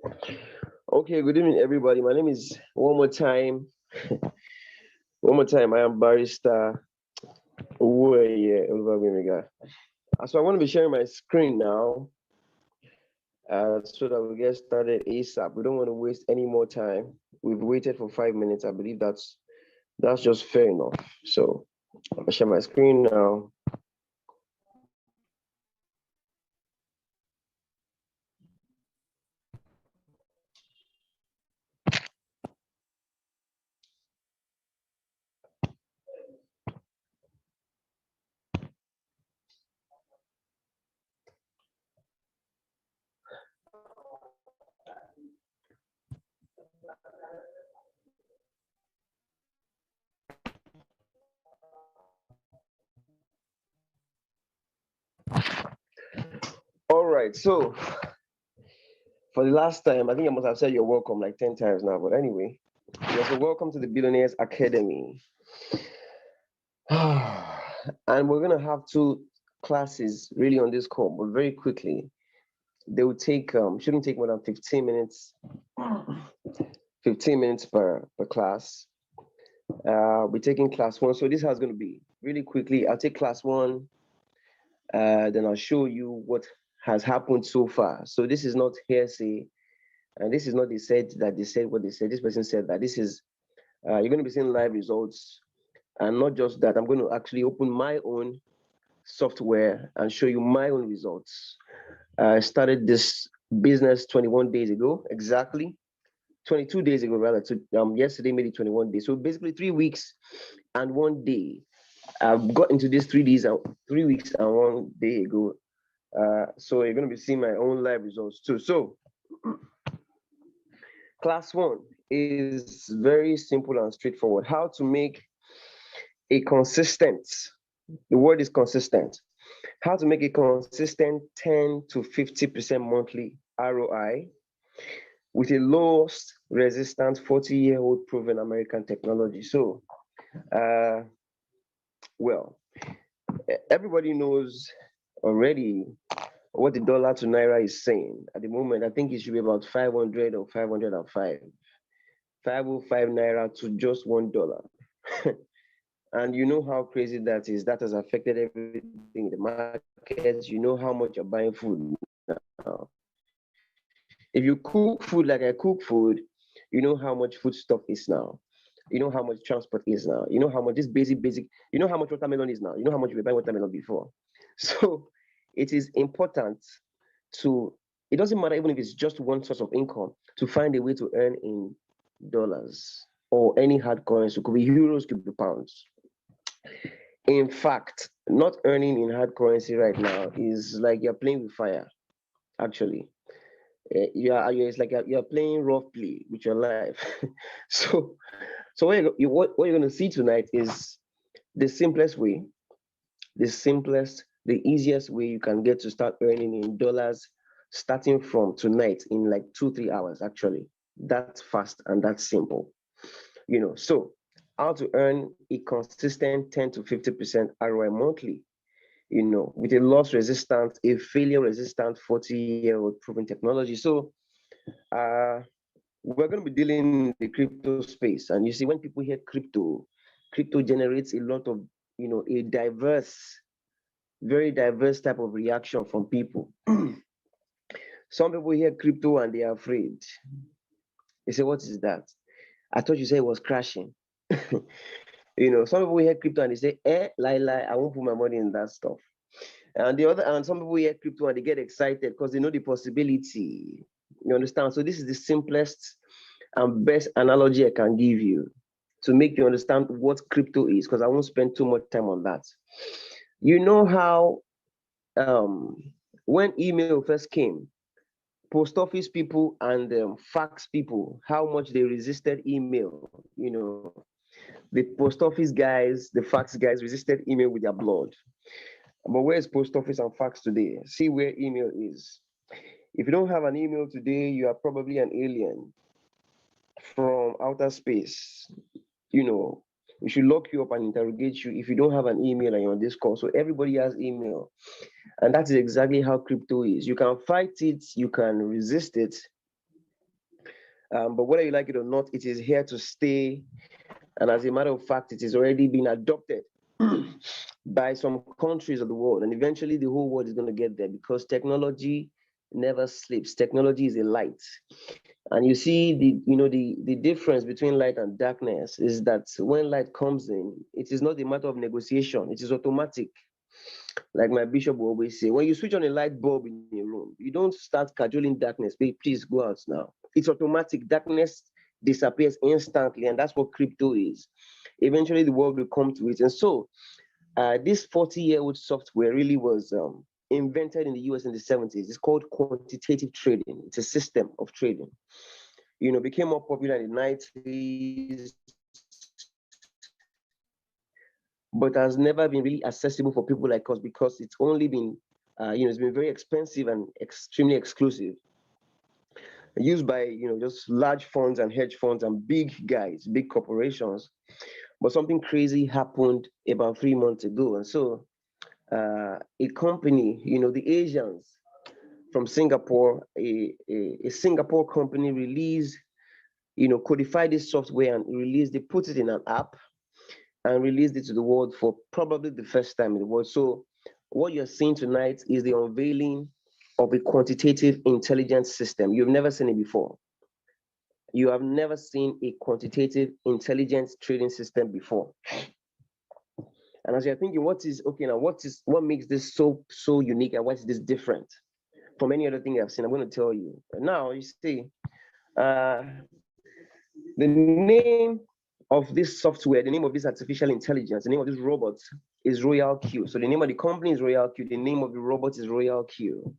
Okay, good evening, everybody. My name is one more time. I am Barrister Uwe Oluwabimiga. So I want to be sharing my screen now, so that we get started ASAP. We don't want to waste any more time. We've waited for 5 minutes. I believe that's just fair enough. So I'll share my screen now. All right. So for the last time, I think I must have said you're welcome like 10 times now. But anyway, so welcome to the Billionaires Academy. And we're gonna have two classes really on this call, but very quickly. They will take shouldn't take more than 15 minutes, 15 minutes per class. We're taking class one. So this is how it's gonna be. Really quickly, I'll take class one, then I'll show you what has happened so far. So this is not hearsay, and this is not they said that they said what they said. This person said that. This is you're going to be seeing live results, and not just that. I'm going to actually open my own software and show you my own results. I started this business 21 days ago, exactly 22 days ago, rather. So yesterday made it 21 days. So basically 3 weeks and 1 day. I've got into this 3 days, 3 weeks and 1 day ago. So you're going to be seeing my own live results too. So class one is very simple and straightforward. How to make a consistent, the word is consistent. How to make a consistent 10 to 50% monthly ROI with a low resistant 40-year-old proven American technology. So, well, everybody knows already what the dollar to naira is saying at the moment. I think it should be about 500 or 505. 505 naira to just $1. And you know how crazy that is. That has affected everything in the markets. You know how much you're buying food now. If you cook food like I cook food, you know how much food stuff is now. You know how much transport is now. You know how much this basic. You know how much watermelon is now. You know how much you were buying watermelon before. So it is important to. It doesn't matter even if it's just one source of income to find a way to earn in dollars or any hard currency. It could be euros, could be pounds. In fact, not earning in hard currency right now is like you're playing with fire. Actually, it's like you're playing rough play with your life. so, what you're going to see tonight is the simplest way, the easiest way you can get to start earning in dollars, starting from tonight in like 2-3 hours. Actually, that's fast and that's simple. So how to earn a consistent 10 to 50% ROI monthly, with a loss resistant, a failure resistant 40-year-old proven technology. So we're going to be dealing in the crypto space. And you see, when people hear crypto generates a lot of, a very diverse type of reaction from people. Some people hear crypto and they are afraid. They say, what is that? I thought you said it was crashing. Some people hear crypto and they say, lie, I won't put my money in that stuff. And some people hear crypto and they get excited because they know the possibility. You understand? So this is the simplest and best analogy I can give you to make you understand what crypto is, because I won't spend too much time on that. You know how when email first came, post office people and fax people, how much they resisted email. The post office guys, the fax guys resisted email with their blood. But where's post office and fax today? See where email is. If you don't have an email today, you are probably an alien from outer space. We should lock you up and interrogate you if you don't have an email and you're on this call. So everybody has email. And that is exactly how crypto is. You can fight it, you can resist it, But whether you like it or not, it is here to stay. And as a matter of fact, it is already been adopted by some countries of the world. And eventually the whole world is going to get there because technology never sleeps. Technology is a light. And you see the difference between light and darkness is that when light comes in, it is not a matter of negotiation. It is automatic. Like my bishop will always say, when you switch on a light bulb in a room, you don't start cajoling darkness. Please go out now. It's automatic. Darkness disappears instantly, and that's what crypto is. Eventually, the world will come to it. And so, this 40-year-old software really was invented in the US in the 70s. It's called quantitative trading. It's a system of trading. Became more popular in the 90s, but has never been really accessible for people like us because it's only been, it's been very expensive and extremely exclusive. Used by, just large funds and hedge funds and big guys, big corporations. But something crazy happened about 3 months ago. And so a company, the Asians from Singapore, a Singapore company released, codified this software and they put it in an app and released it to the world for probably the first time in the world. So what you're seeing tonight is the unveiling of a quantitative intelligence system. You've never seen it before. You have never seen a quantitative intelligence trading system before. And as you're thinking, what makes this so unique and what is this different from any other thing I've seen? I'm going to tell you. Now, you see, the name of this software, the name of this artificial intelligence, the name of this robot is Royal Q. So the name of the company is Royal Q. The name of the robot is Royal Q.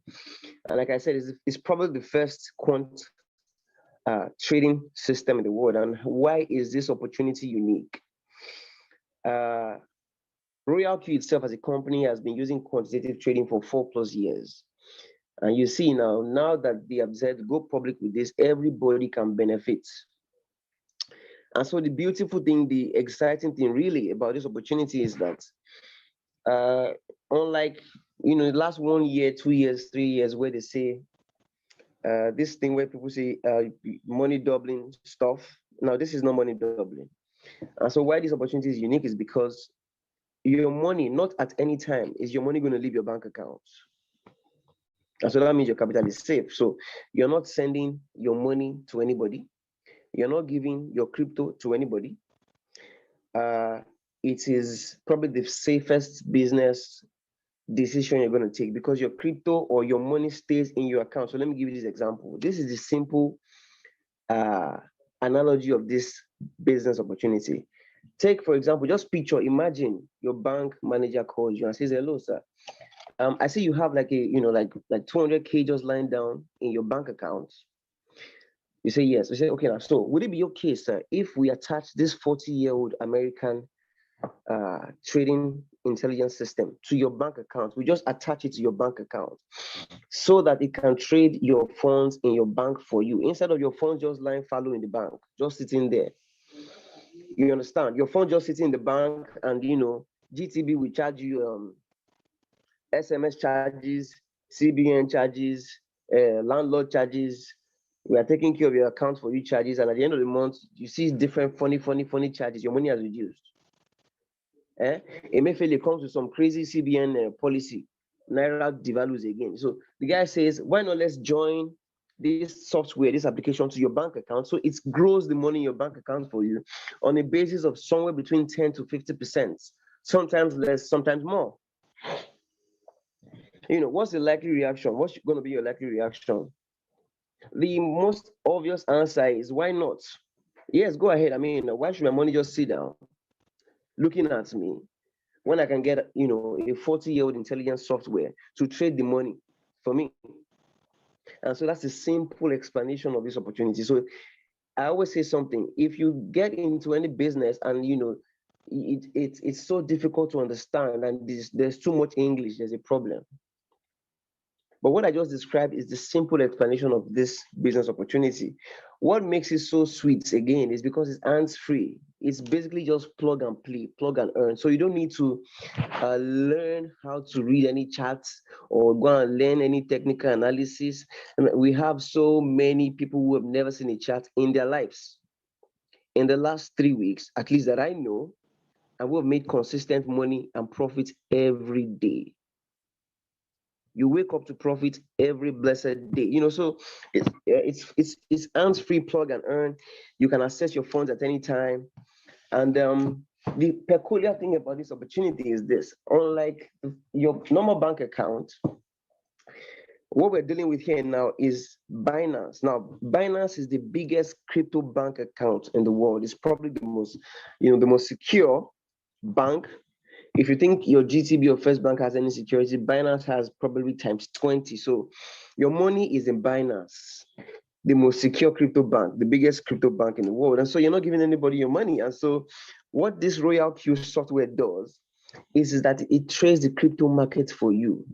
And like I said, it's probably the first quant trading system in the world. And why is this opportunity unique? Royal Q itself as a company has been using quantitative trading for 4+ years. And you see now that they have said go public with this, everybody can benefit. And so the beautiful thing, the exciting thing really about this opportunity is that unlike, the last 1 year, 2 years, 3 years, where they say this thing where people say money doubling stuff. Now, this is not money doubling. And so why this opportunity is unique is because your money, not at any time, is your money going to leave your bank account. And so that means your capital is safe. So you're not sending your money to anybody. You're not giving your crypto to anybody. It is probably the safest business decision you're going to take because your crypto or your money stays in your account. So let me give you this example. This is the simple analogy of this business opportunity. Take, for example, just imagine your bank manager calls you and says, hello, sir. I see you have like 200K just lying down in your bank account. You say yes. We say, okay, now, so would it be okay, sir, if we attach this 40-year-old American trading intelligence system to your bank account? We just attach it to your bank account so that it can trade your funds in your bank for you instead of your funds just lying fallow in the bank, just sitting there. You understand? Your phone just sitting in the bank and, GTB will charge you SMS charges, CBN charges, landlord charges. We are taking care of your account for you charges. And at the end of the month, you see different funny charges. Your money has reduced. Emefiele comes with some crazy CBN policy. Naira devalues again. So the guy says, why not let's join this software, this application to your bank account, so it grows the money in your bank account for you on a basis of somewhere between 10 to 50%, sometimes less, sometimes more. What's the likely reaction? What's going to be your likely reaction? The most obvious answer is why not? Yes, go ahead. I mean, why should my money just sit down looking at me when I can get, a 40-year-old intelligence software to trade the money for me? And so that's a simple explanation of this opportunity. So I always say something, if you get into any business and, it's so difficult to understand and there's too much English, there's a problem. But what I just described is the simple explanation of this business opportunity. What makes it so sweet, again, is because it's hands-free. It's basically just plug and play, plug and earn. So you don't need to learn how to read any charts or go and learn any technical analysis. We have so many people who have never seen a chart in their lives. In the last 3 weeks, at least that I know, and we have made consistent money and profit every day. You wake up to profit every blessed day. So it's hands-free, plug and earn. You can access your funds at any time. And the peculiar thing about this opportunity is this: unlike your normal bank account, what we're dealing with here now is Binance. Now, Binance is the biggest crypto bank account in the world. It's probably the most secure bank. If you think your GTB or First Bank has any security, Binance has probably times 20. So your money is in Binance, the most secure crypto bank, the biggest crypto bank in the world. And so you're not giving anybody your money. And so what this Royal Q software does is that it trades the crypto market for you,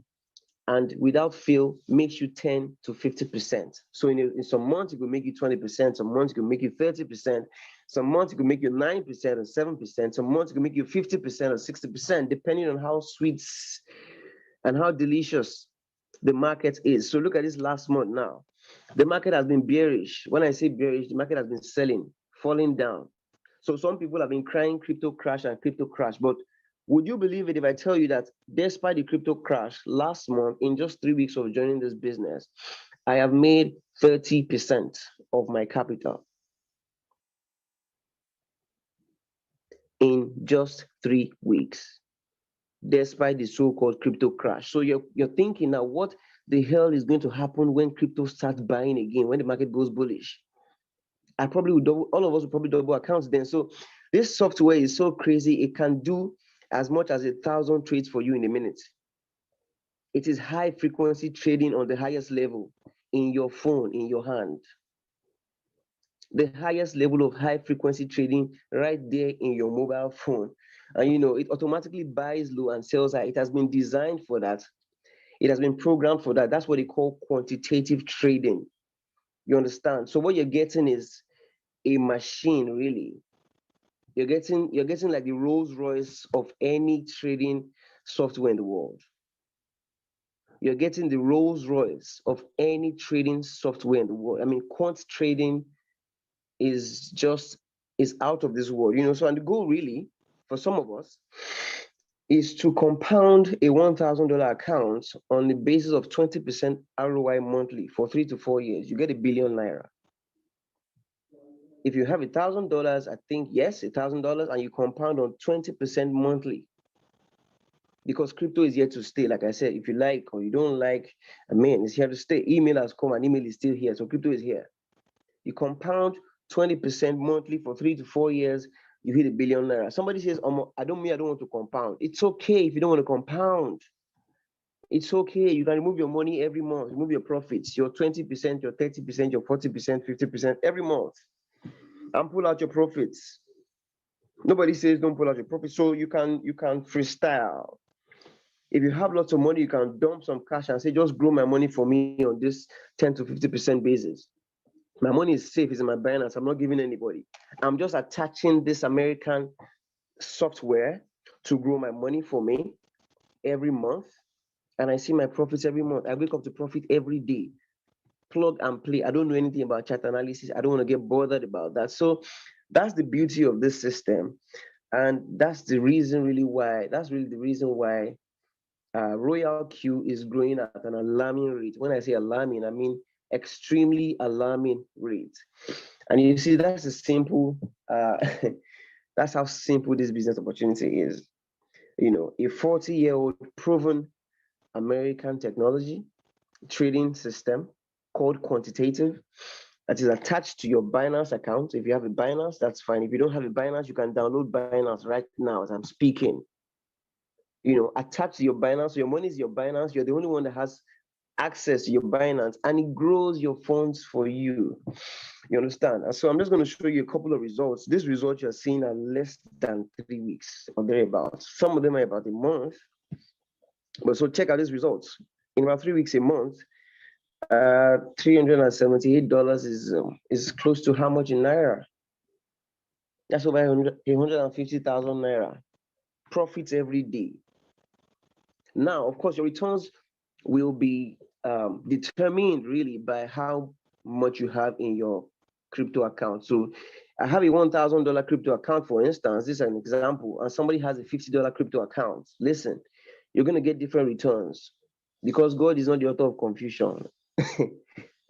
and without fail makes you 10 to 50%. So in some months it will make you 20%, some months it will make you 30%, some months it will make you 9% or 7%, some months it will make you 50% or 60%, depending on how sweet and how delicious the market is. So look at this last month now. The market has been bearish. When I say bearish, the market has been selling, falling down. So some people have been crying crypto crash and crypto crash, but would you believe it if I tell you that despite the crypto crash last month, in just 3 weeks of joining this business, I have made 30% of my capital in just 3 weeks, despite the so-called crypto crash. So you're thinking now, what the hell is going to happen when crypto starts buying again, when the market goes bullish? I probably would double, all of us would probably double accounts then. So this software is so crazy, it can do as much as 1,000 trades for you in a minute. It is high frequency trading on the highest level in your phone, in your hand. The highest level of high frequency trading right there in your mobile phone. And it automatically buys low and sells high. It has been designed for that. It has been programmed for that. That's what they call quantitative trading. You understand? So what you're getting is a machine, really. You're getting like the Rolls Royce of any trading software in the world. You're getting the Rolls Royce of any trading software in the world. I mean, quant trading is out of this world, So, and the goal really for some of us is to compound a $1,000 account on the basis of 20% ROI monthly for 3 to 4 years. You get ₦1 billion. If you have $1,000, I think, yes, $1,000, and you compound on 20% monthly. Because crypto is here to stay. Like I said, if you like or you don't like, it's here to stay. Email has come and email is still here. So crypto is here. You compound 20% monthly for 3 to 4 years, you hit ₦1 billion. Somebody says, I don't want to compound. It's okay if you don't want to compound. It's okay. You can remove your money every month, remove your profits, your 20%, your 30%, your 40%, 50% every month, and pull out your profits. Nobody says don't pull out your profits. So you can freestyle. If you have lots of money, you can dump some cash and say, just grow my money for me on this 10 to 50% basis. My money is safe, it's in my Binance. I'm not giving anybody. I'm just attaching this American software to grow my money for me every month. And I see my profits every month. I wake up to profit every day. Plug and play. I don't know anything about chart analysis. I don't want to get bothered about that. So that's the beauty of this system. And that's the reason the reason why Royal Q is growing at an alarming rate. When I say alarming, I mean extremely alarming rate. And you see, that's a simple, that's how simple this business opportunity is. A 40-year-old proven American technology trading system called quantitative that is attached to your Binance account. If you have a Binance, that's fine. If you don't have a Binance, you can download Binance right now as I'm speaking. Attached to your Binance, so your money is your Binance. You're the only one that has access to your Binance, and it grows your funds for you. You understand? And so I'm just going to show you a couple of results. These results you're seeing are less than 3 weeks or thereabouts. Some of them are about a month. But so check out these results. in about 3 weeks, a month, $378 is close to how much in naira? That's over 150,000 naira profits every day. Now, of course, your returns will be determined really by how much you have in your crypto account. So I have a $1,000 crypto account, for instance. This is an example, and somebody has a $50 crypto account. Listen, you're going to get different returns because God is not the author of confusion.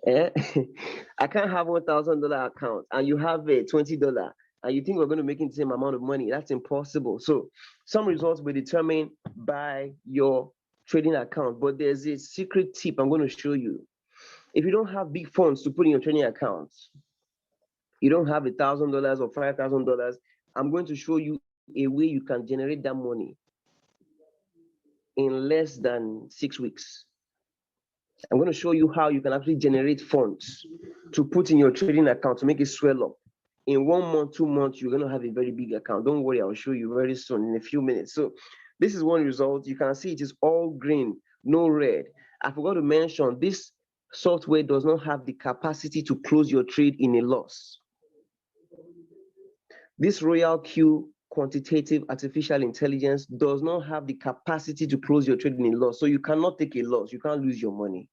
I can't have $1,000 account and you have a $20 and you think we're going to make the same amount of money. That's impossible. So some results will be determined by your trading account, but there's a secret tip I'm going to show you. If you don't have big funds to put in your trading account, you don't have $1,000 or $5,000, I'm going to show you a way you can generate that money in less than 6 weeks. I'm going to show you how you can actually generate funds to put in your trading account to make it swell up. In 1 month, 2 months, you're going to have a very big account. Don't worry, I'll show you very soon in a few minutes. So this is one result. You can see it is all green, no red. I forgot to mention this software does not have the capacity to close your trade in a loss. This Royal Q quantitative artificial intelligence does not have the capacity to close your trade in a loss. So you cannot take a loss. You can't lose your money.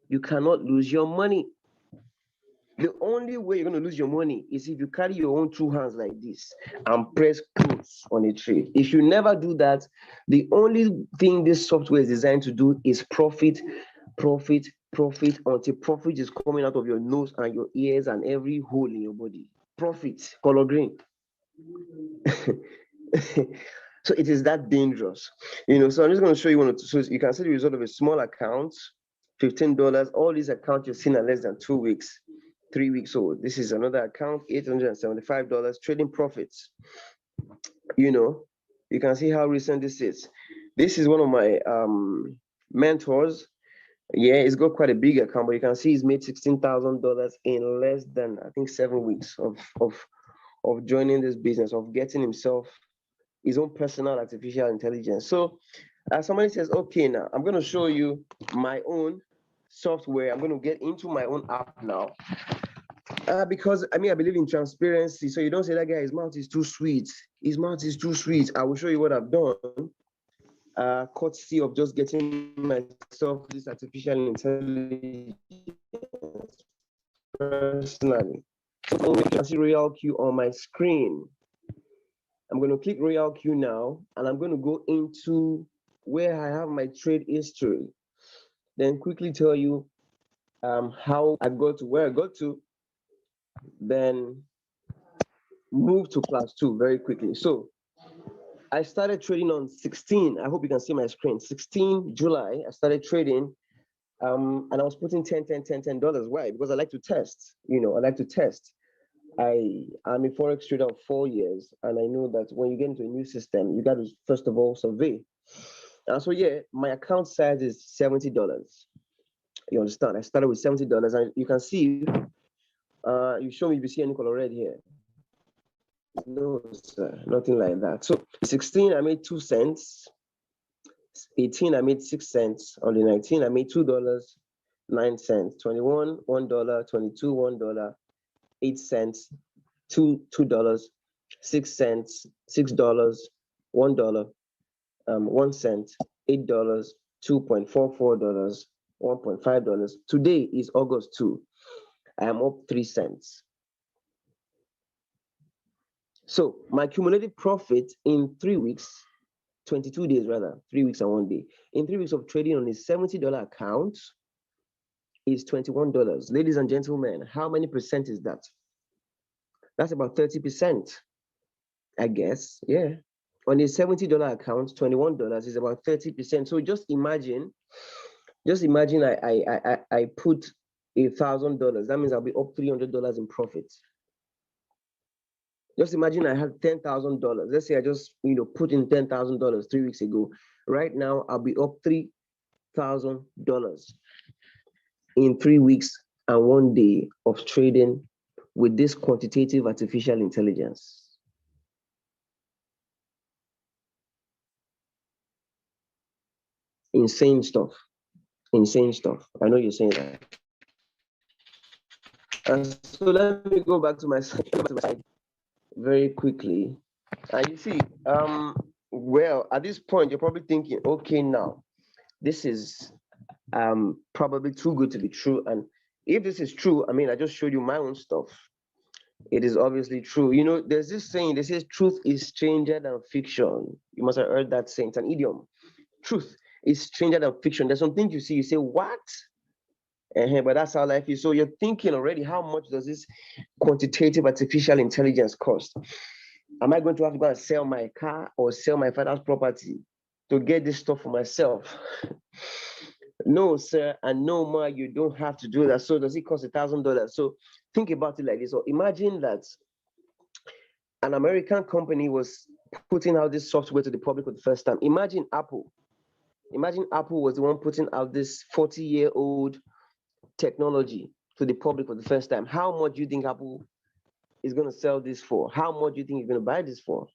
You cannot lose your money. The only way you're going to lose your money is if you carry your own 2 hands like this and press close on a trade. If you never do that, the only thing this software is designed to do is profit, profit, profit until profit is coming out of your nose and your ears and every hole in your body. Profit, color green. So it is that dangerous, so I'm just going to show you one or two. So you can see the result of a small account, $15. All these accounts you've seen are less than 2 weeks, 3 weeks old. This is another account, $875 trading profits. You can see how recent this is. This is one of my mentors. Yeah, he's got quite a big account, but you can see he's made $16,000 in less than, I think, 7 weeks of joining this business, of getting himself his own personal artificial intelligence. So somebody says, okay, now I'm going to show you my own software. I'm going to get into my own app now. Because I believe in transparency. So you don't say that guy, his mouth is too sweet. His mouth is too sweet. I will show you what I've done. Courtesy of just getting myself this artificial intelligence personally. So you can see Royal Q on my screen. I'm going to click Royal Q now, and I'm going to go into where I have my trade history. Then quickly tell you how I got to where I got to. Then move to class 2 very quickly. So I started trading on 16. I hope you can see my screen. 16 July, I started trading. And I was putting $10. Why? Because I like to test. I like to test. I'm a forex trader of 4 years, and I know that when you get into a new system, you got to first of all survey. So yeah, my account size is $70. You understand? I started with $70, and you can see. You show me if you see any color red here. No, sir, nothing like that. So 16, I made 2 cents. 18, I made 6 cents. On the 19, I made $2, 9 cents. 21, $1. 22, $1. 8 cents, $2, 6 cents, $6, $1, 1 cent, $8, $2.44, $1.5. Today is August 2. I am up 3 cents. So my cumulative profit in 3 weeks, 22 days rather, 3 weeks and 1 day, in 3 weeks of trading on a $70 account is $21. Ladies and gentlemen, how many percent is that? That's about 30%, I guess. Yeah. On a $70 account, $21 is about 30%. So just imagine I put $1,000. That means I'll be up $300 in profit. Just imagine I had $10,000. Let's say I just put in $10,000 3 weeks ago. Right now I'll be up $3,000 in 3 weeks and 1 day of trading with this quantitative artificial intelligence. insane stuff. Insane stuff. I know you're saying that. And so let me go back to my side very quickly. And you see, well, at this point, you're probably thinking, okay, now this is probably too good to be true. And if this is true, I mean, I just showed you my own stuff. It is obviously true. You know, there's this saying, they say truth is stranger than fiction. You must have heard that saying. It's an idiom. Truth is stranger than fiction. There's some things you see, you say, what? But that's how life is. So you're thinking already, how much does this quantitative artificial intelligence cost? Am I going to have to go and sell my car or sell my father's property to get this stuff for myself? No, sir, and no more, you don't have to do that. So does it cost $1,000? So think about it like this. So imagine that an American company was putting out this software to the public for the first time. Imagine Apple. Imagine Apple was the one putting out this 40-year-old technology to the public for the first time. How much do you think Apple is going to sell this for? How much do you think you're going to buy this for?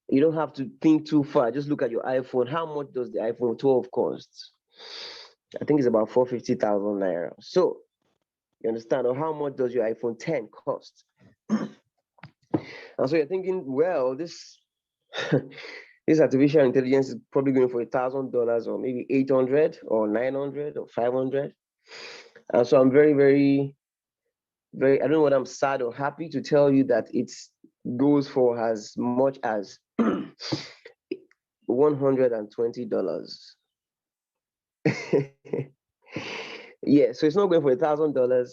You don't have to think too far. Just look at your iPhone. How much does the iPhone 12 cost? I think it's about 450,000 naira. So you understand? Or how much does your iPhone 10 cost? And so you're thinking, well, this this artificial intelligence is probably going for $1,000 or maybe 800 or 900 or 500. And so I'm very, very, very, I don't know whether I'm sad or happy to tell you that it goes for as much as $120. Yeah, so it's not going for $1,000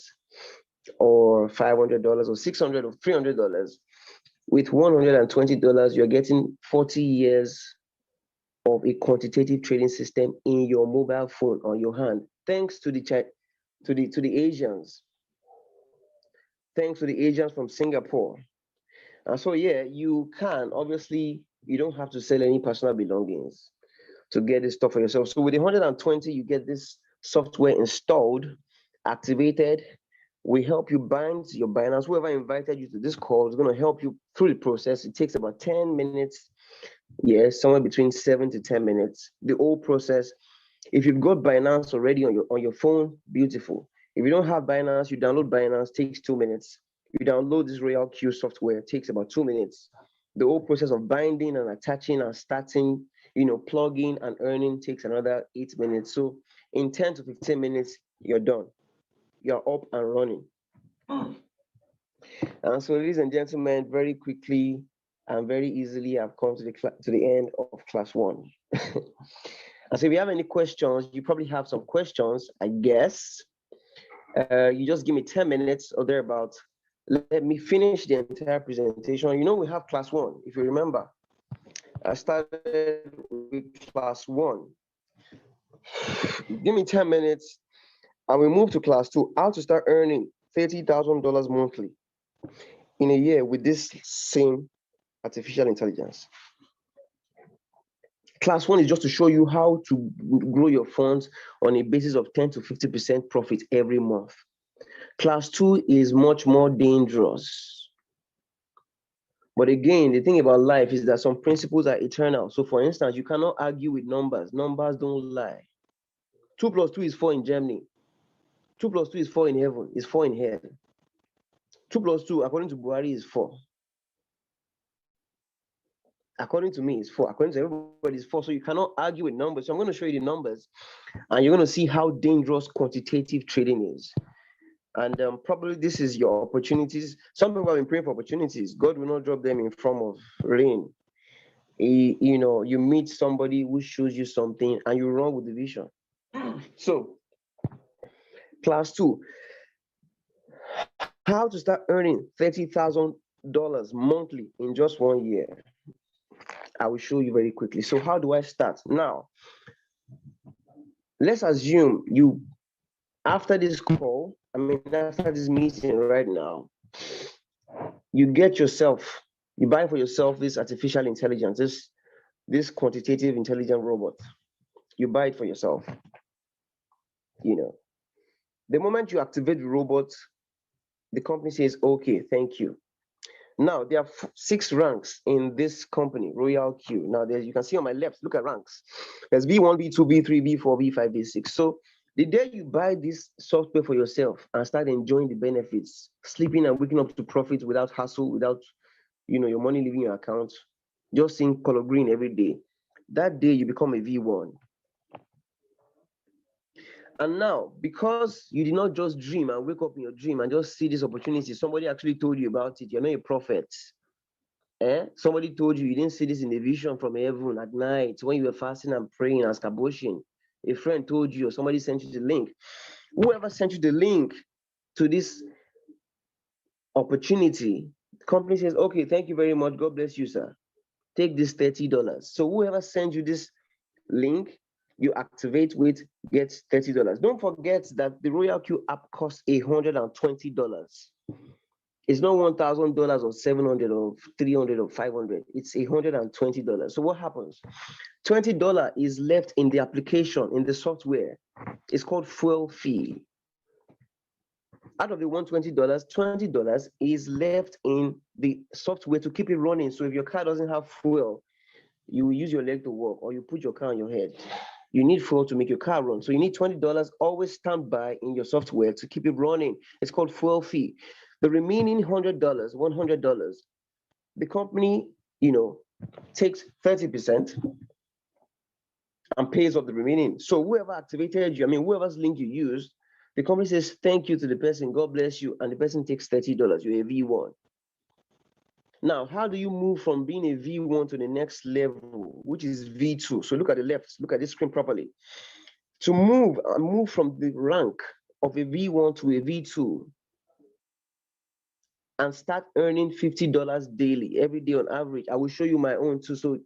or $500 or $600 or $300. With $120, you're getting 40 years of a quantitative trading system in your mobile phone on your hand, thanks to the Asians. Thanks to the Asians from Singapore. And so yeah, you can obviously, you don't have to sell any personal belongings to get this stuff for yourself. So with the 120, you get this software installed, activated. We help you bind your Binance. Whoever invited you to this call is going to help you through the process. It takes about 10 minutes. Yes, somewhere between 7 to 10 minutes. The whole process. If you've got Binance already on your phone, beautiful. If you don't have Binance, you download Binance, takes 2 minutes. You download this Royal Q software, takes about 2 minutes. The whole process of binding and attaching and starting, plugging and earning takes another 8 minutes. So in 10 to 15 minutes, you're done. You're up and running. And so, ladies and gentlemen, very quickly and very easily, I've come to the end of class 1. And so if you have any questions, you probably have some questions, I guess. You just give me 10 minutes or thereabouts. Let me finish the entire presentation. We have class 1, if you remember. I started with class 1. Give me 10 minutes and we move to class 2, how to start earning $30,000 monthly in a year with this same artificial intelligence. Class 1 is just to show you how to grow your funds on a basis of 10 to 50% profit every month. Class 2 is much more dangerous. But again, the thing about life is that some principles are eternal. So for instance, you cannot argue with numbers. Numbers don't lie. 2 plus 2 is 4 in Germany. 2 plus 2 is 4 in heaven, is 4 in hell. 2 plus 2, according to Buhari, is 4. According to me, it's 4. According to everybody, it's 4. So you cannot argue with numbers. So I'm going to show you the numbers, and you're going to see how dangerous quantitative trading is. And probably this is your opportunities. Some people have been praying for opportunities. God will not drop them in form of rain. You meet somebody who shows you something, and you run with the vision. So, class 2. How to start earning $30,000 monthly in just 1 year. I will show you very quickly. So how do I start? Now, let's assume after this call, after this meeting right now, you buy for yourself this artificial intelligence, this quantitative intelligent robot. You buy it for yourself. The moment you activate the robot, the company says, okay, thank you. Now, there are 6 ranks in this company, Royal Q. Now, there you can see on my left, look at ranks. There's V1, V2, V3, V4, V5, V6. So the day you buy this software for yourself and start enjoying the benefits, sleeping and waking up to profit without hassle, without your money leaving your account, just seeing color green every day, that day you become a V1. And now, because you did not just dream and wake up in your dream and just see this opportunity, somebody actually told you about it. You're not a prophet. Somebody told you didn't see this in the vision from heaven at night when you were fasting and praying as kaboshin. A friend told you, or somebody sent you the link. Whoever sent you the link to this opportunity, the company says, okay, thank you very much. God bless you, sir. Take this $30. So whoever sends you this link, you activate with, gets $30. Don't forget that the Royal Q app costs $120. It's not $1,000 or 700 or 300 or 500. It's $120. So what happens? $20 is left in the application, in the software. It's called fuel fee. Out of the $120, $20 is left in the software to keep it running. So if your car doesn't have fuel, you use your leg to walk, or you put your car on your head. You need fuel to make your car run. So you need $20 always standby in your software to keep it running. It's called fuel fee. The remaining $100, the company, takes 30% and pays off the remaining. So whoever activated you, whoever's link you used, the company says thank you to the person, God bless you, and the person takes $30. You're a V1. Now, how do you move from being a V1 to the next level, which is V2? So look at the left, look at this screen properly. To move from the rank of a V1 to a V2 and start earning $50 daily, every day on average. I will show you my own too. So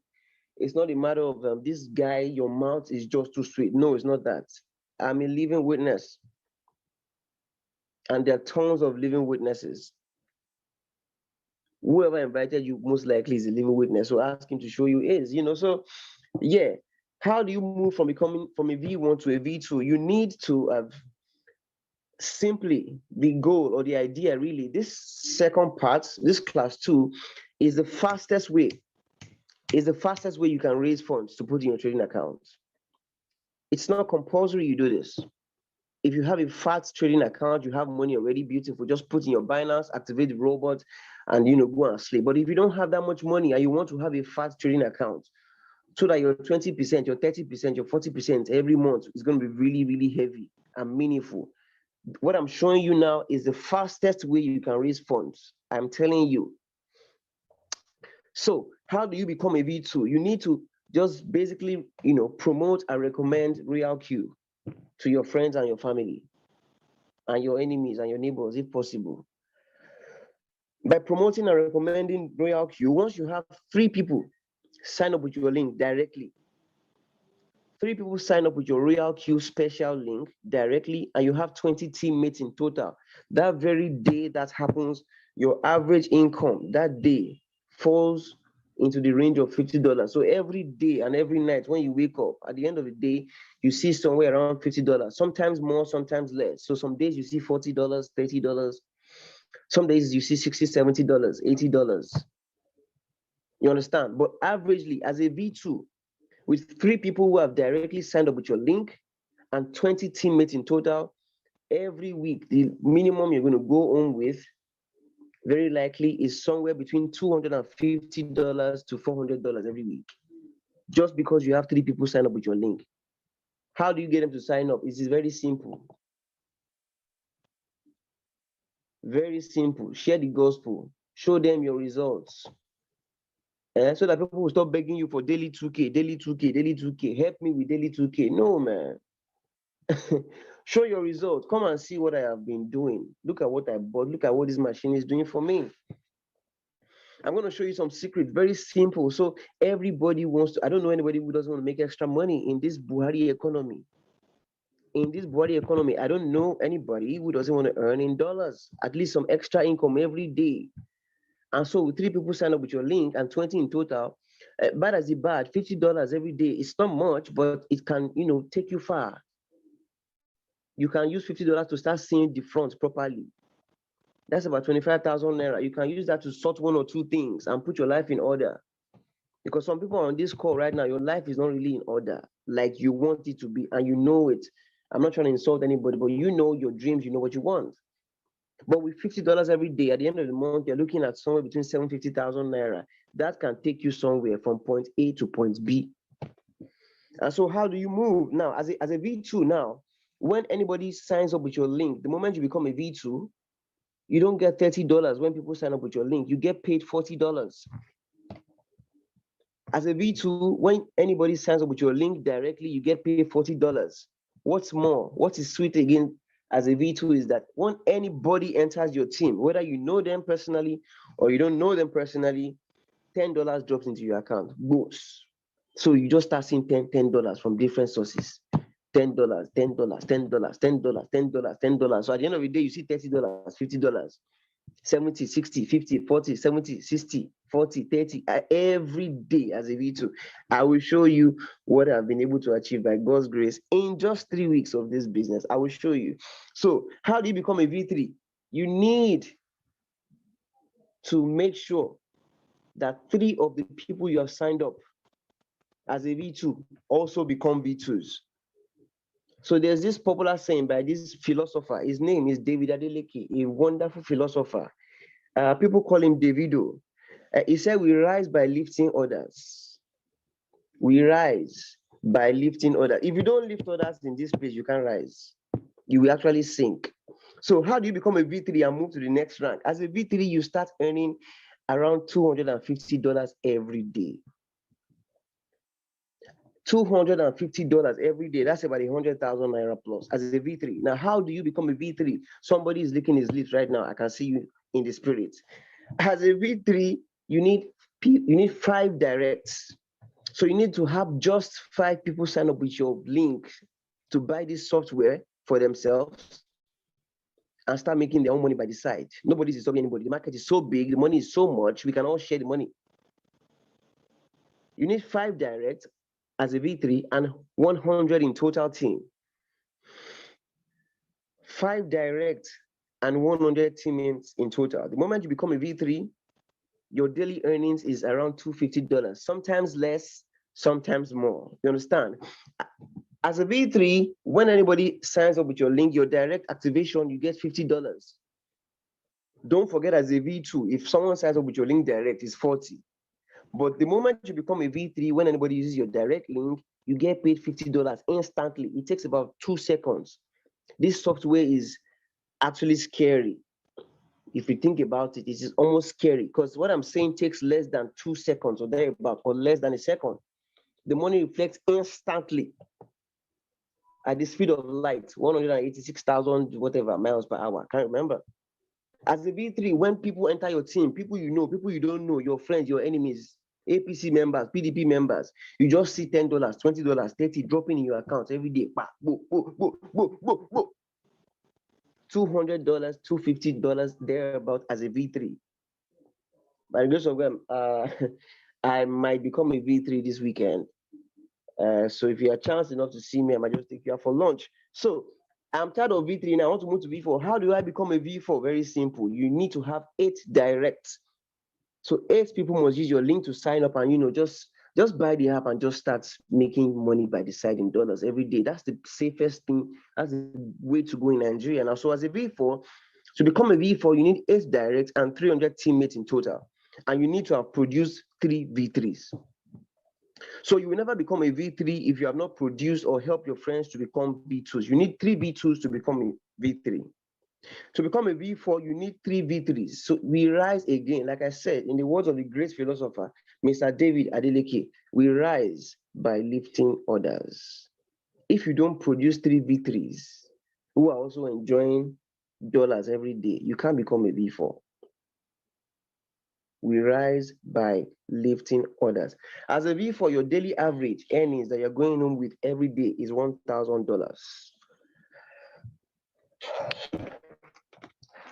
it's not a matter of this guy, your mouth is just too sweet. No, it's not that. I'm a living witness. And there are tons of living witnesses. Whoever invited you most likely is a living witness. So ask him to show you is, so yeah. How do you move from becoming from a V1 to a V2? You need to have simply the goal or the idea, really. This second part, this class 2, is the fastest way. Is the fastest way you can raise funds to put in your trading account. It's not compulsory you do this. If you have a fat trading account, you have money already, beautiful. Just put in your Binance, activate the robot, and go and sleep. But if you don't have that much money and you want to have a fat trading account, so that your 20%, your 30%, your 40% every month is going to be really, really heavy and meaningful. What I'm showing you now is the fastest way you can raise funds. I'm telling you. So how do you become a V2? You need to just basically, promote and recommend Royal Q to your friends and your family and your enemies and your neighbors, if possible. By promoting and recommending Royal Q, once you have 3 people sign up with your link directly, 3 people sign up with your Royal Q special link directly, and you have 20 teammates in total. That very day that happens, your average income that day falls into the range of $50. So every day and every night when you wake up, at the end of the day, you see somewhere around $50. Sometimes more, sometimes less. So some days you see $40, $30. Some days you see $60, $70, $80. You understand? But averagely, as a V2, with 3 people who have directly signed up with your link and 20 teammates in total, every week, the minimum you're going to go on with very likely is somewhere between $250 to $400 every week, just because you have 3 people sign up with your link. How do you get them to sign up? It is very simple. Very simple. Share the gospel. Show them your results. So that people will stop begging you for daily 2K, daily 2K, daily 2K. Help me with daily 2K. No, man. Show your results. Come and see what I have been doing. Look at what I bought. Look at what this machine is doing for me. I'm going to show you some secret. Very simple. So everybody wants to. I don't know anybody who doesn't want to make extra money in this Buhari economy. In this Buhari economy, I don't know anybody who doesn't want to earn in dollars. At least some extra income every day. And so with 3 people sign up with your link and 20 in total, bad as it bad, $50 every day. It's not much, but it can, take you far. You can use $50 to start seeing the front properly. That's about 25,000 naira. You can use that to sort one or two things and put your life in order. Because some people on this call right now, your life is not really in order like you want it to be, and you know it. I'm not trying to insult anybody, but you know your dreams, you know what you want. But with $50 every day, at the end of the month, you're looking at somewhere between 750,000 naira. That can take you somewhere from point A to point B. And so, how do you move now as a V2 now? When anybody signs up with your link, the moment you become a V2, you don't get $30 when people sign up with your link. You get paid $40. As a V2, when anybody signs up with your link directly, you get paid $40. What's more, what is sweet again as a V2 is that when anybody enters your team, whether you know them personally or you don't know them personally, $10 drops into your account. Boost. So you just start seeing $10 from different sources. $10, $10, $10, $10, $10, $10. So at the end of the day, you see $30, $50, 70, 60, 50, 40, 70, 60, 40, 30 every day as a V2. I will show you what I've been able to achieve by God's grace in just 3 weeks of this business. I will show you. So, how do you become a V3? You need to make sure that 3 of the people you have signed up as a V2 also become V2s. So there's this popular saying by this philosopher. His name is David Adeleke, a wonderful philosopher. People call him Davido. He said, we rise by lifting others. We rise by lifting others. If you don't lift others in this place, you can't rise. You will actually sink. So how do you become a V3 and move to the next rank? As a V3, you start earning around $250 every day. $250 every day. That's about 100,000 naira plus as a V3. Now, how do you become a V3? Somebody is licking his lips right now. I can see you in the spirit. As a V3, you need 5 directs. So you need to have just 5 people sign up with your link to buy this software for themselves and start making their own money by the side. Nobody's disturbing anybody. The market is so big, the money is so much, we can all share the money. You need 5 directs as a V3 and 100 in total team. 5 direct and 100 teammates in total. The moment you become a V3, your daily earnings is around $250, sometimes less, sometimes more. You understand? As a V3, when anybody signs up with your link, your direct activation, you get $50. Don't forget, as a V2, if someone signs up with your link direct, it's 40. But the moment you become a V3, when anybody uses your direct link, you get paid $50 instantly. It takes about 2 seconds. This software is actually scary. If you think about it, it is almost scary because what I'm saying takes less than 2 seconds or thereabout, or less than a second. The money reflects instantly at the speed of light, 186,000 whatever miles per hour. I can't remember. As a V3, when people enter your team, people you know, people you don't know, your friends, your enemies, APC members, PDP members, you just see $10, $20, 30 dropping in your account every day. $200, $250 thereabout as a V3. By the grace of God, I might become a V3 this weekend. So if you have a chance enough to see me, I might just take you out for lunch. So I'm tired of V3 now. I want to move to V4. How do I become a V4? Very simple. You need to have 8 directs. So 8 people must use your link to sign up, and just buy the app and just start making money by the side in dollars every day. That's the safest thing. That's the way to go in Nigeria. Now, so as a V4, to become a V4, you need 8 directs and 300 teammates in total. And you need to have produced 3 V3s. So you will never become a V3 if you have not produced or helped your friends to become V2s. You need 3 V2s to become a V3. To become a V4, you need 3 V3s. So we rise again, like I said, in the words of the great philosopher, Mr. David Adeleke, we rise by lifting others. If you don't produce 3 V3s who are also enjoying dollars every day, you can't become a V4. We rise by lifting others. As a V4, your daily average earnings that you're going home with every day is $1,000.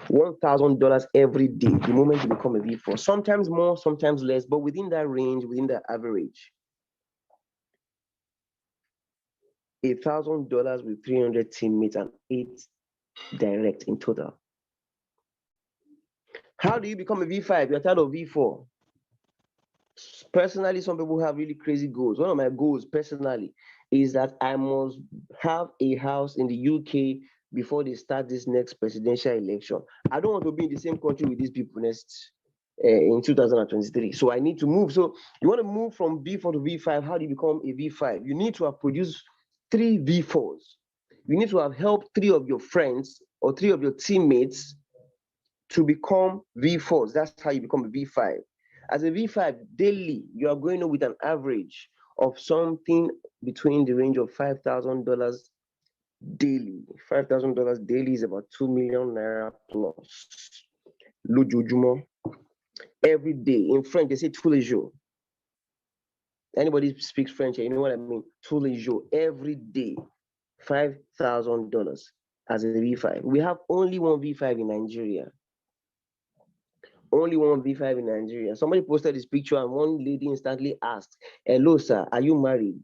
$1,000 every day the moment you become a V4. Sometimes more, sometimes less, but within that range, within that average. $1,000 with 300 teammates and 8 direct in total. How do you become a V5? You're tired of V4. Personally, some people have really crazy goals. One of my goals personally is that I must have a house in the UK before they start this next presidential election. I don't want to be in the same country with these people next in 2023. So I need to move. So you want to move from V4 to V5. How do you become a V5? You need to have produced 3 V4s. You need to have helped 3 of your friends or 3 of your teammates to become V4s. That's how you become a V5. As a V5 daily, you are going with an average of something between the range of $5,000 daily. $5,000 daily is about 2 million naira plus. Lojojumo. Every day. In French, they say tous les jours. Anybody speaks French, you know what I mean? Tous les jours. Every day. $5,000 as a V5. We have only one V5 in Nigeria. Only one V5 in Nigeria. Somebody posted this picture and one lady instantly asked, "Hello, sir, are you married?"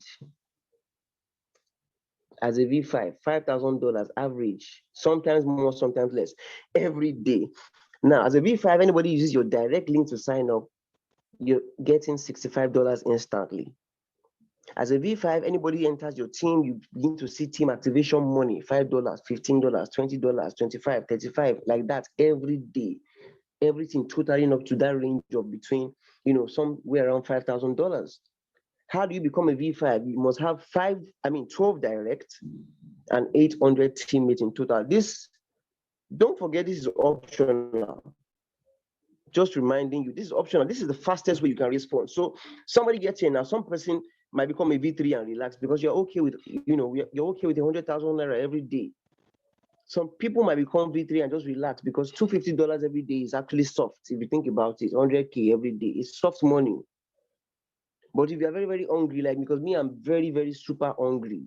As a V5, $5,000 average, sometimes more, sometimes less, every day. Now, as a V5, anybody uses your direct link to sign up, you're getting $65 instantly. As a V5, anybody enters your team, you begin to see team activation money, $5, $15, $20, 25, 35, like that every day. Everything totaling up to that range of between, somewhere around $5,000. How do you become a V5? You must have 12 direct and 800 teammates in total. Don't forget, this is optional. Just reminding you, this is optional. This is the fastest way you can respond. So somebody gets here now, some person might become a V3 and relax because you're okay with, you're okay with 100,000 naira every day. Some people might become V3 and just relax because $250 every day is actually soft. If you think about it, 100K every day is soft money. But if you're very, very hungry, like because me, I'm very, very super hungry.